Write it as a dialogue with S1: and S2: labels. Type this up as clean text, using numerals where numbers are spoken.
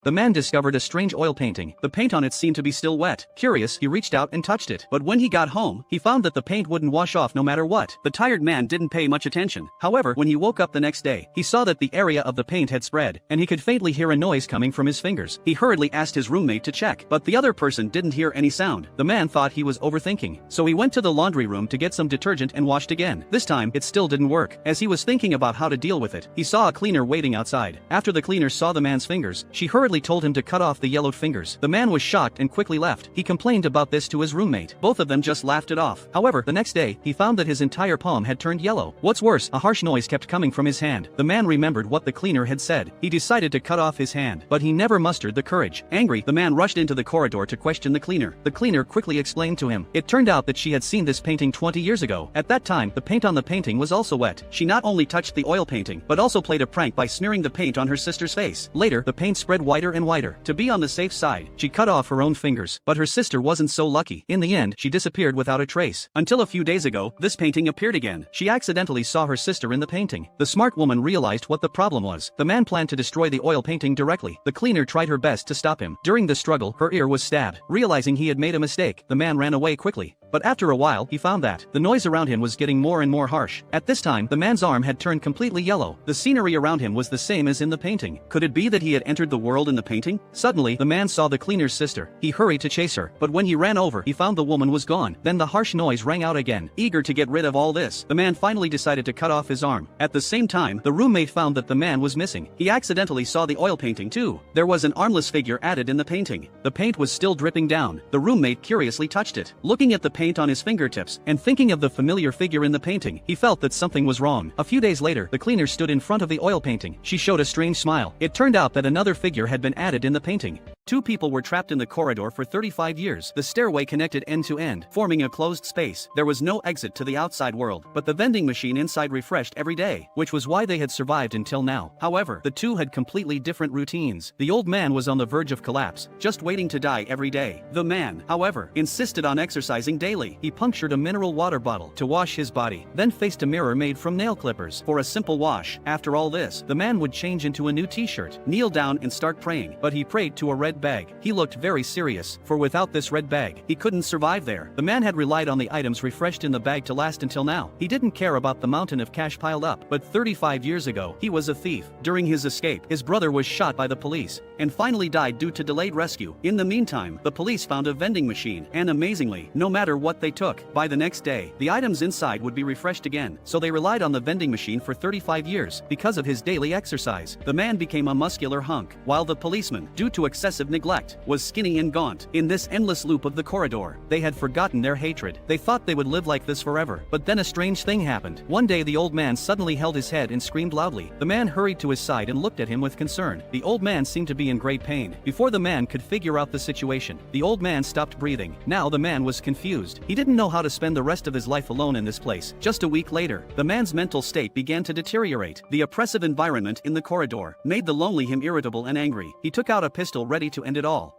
S1: the man discovered a strange oil painting. The paint on it seemed to be still wet. Curious, he reached out and touched it. But when he got home, he found that the paint wouldn't wash off no matter what. The tired man didn't pay much attention. However, when he woke up the next day, he saw that the area of the paint had spread, and he could faintly hear a noise coming from his fingers. He hurriedly asked his roommate to check, but the other person didn't hear any sound. The man thought he was overthinking, so he went to the laundry room to get some detergent and washed again. This time, it still didn't work. As he was thinking about how to deal with it, he saw a cleaner waiting outside. After the cleaner saw the man's fingers, she hurriedly told him to cut off the yellowed fingers. The man was shocked and quickly left. He complained about this to his roommate. Both of them just laughed it off. However, the next day, he found that his entire palm had turned yellow. What's worse, a harsh noise kept coming from his hand. The man remembered what the cleaner had said. He decided to cut off his hand, but he never mustered the courage. Angry, the man rushed into the corridor to question the cleaner. The cleaner quickly explained to him. It turned out that she had seen this painting 20 years ago. At that time, the paint on the painting was also wet. She not only touched the oil painting, but also played a prank by smearing the paint on her sister's face. Later, the paint spread wider and wider. To be on the safe side, she cut off her own fingers, but her sister wasn't so lucky. In the end, she disappeared without a trace. Until a few days ago, this painting appeared again. She accidentally saw her sister in the painting. The smart woman realized what the problem was. The man planned to destroy the oil painting directly. The cleaner tried her best to stop him. During the struggle, her ear was stabbed. Realizing he had made a mistake, the man ran away quickly. But after a while, he found that the noise around him was getting more and more harsh. At this time, the man's arm had turned completely yellow. The scenery around him was the same as in the painting. Could it be that he had entered the world in the painting? Suddenly, the man saw the cleaner's sister. He hurried to chase her, but when he ran over, he found the woman was gone. Then the harsh noise rang out again. Eager to get rid of all this, the man finally decided to cut off his arm. At the same time, the roommate found that the man was missing. He accidentally saw the oil painting too. There was an armless figure added in the painting. The paint was still dripping down. The roommate curiously touched it. Looking at the paint on his fingertips, and thinking of the familiar figure in the painting, he felt that something was wrong. A few days later, the cleaner stood in front of the oil painting. She showed a strange smile. It turned out that another figure had been added in the painting. Two people were trapped in the corridor for 35 years. The stairway connected end to end, forming a closed space. There was no exit to the outside world, but the vending machine inside refreshed every day, which was why they had survived until now. However, the two had completely different routines. The old man was on the verge of collapse, just waiting to die every day. The man, however, insisted on exercising daily. He punctured a mineral water bottle to wash his body, then faced a mirror made from nail clippers for a simple wash. After all this, the man would change into a new t-shirt, kneel down and start praying, but he prayed to a red bag. He looked very serious, for without this red bag, he couldn't survive there. The man had relied on the items refreshed in the bag to last until now. He didn't care about the mountain of cash piled up, but 35 years ago, he was a thief. During his escape, his brother was shot by the police, and finally died due to delayed rescue. In the meantime, the police found a vending machine, and amazingly, no matter what they took, by the next day, the items inside would be refreshed again. So they relied on the vending machine for 35 years. Because of his daily exercise, the man became a muscular hunk, while the policeman, due to excessive neglect, was skinny and gaunt. In this endless loop of the corridor, they had forgotten their hatred. They thought they would live like this forever. But then a strange thing happened. One day the old man suddenly held his head and screamed loudly. The man hurried to his side and looked at him with concern. The old man seemed to be in great pain. Before the man could figure out the situation, the old man stopped breathing. Now the man was confused. He didn't know how to spend the rest of his life alone in this place. Just a week later, the man's mental state began to deteriorate. The oppressive environment in the corridor made the lonely him irritable and angry. He took out a pistol ready to end it all.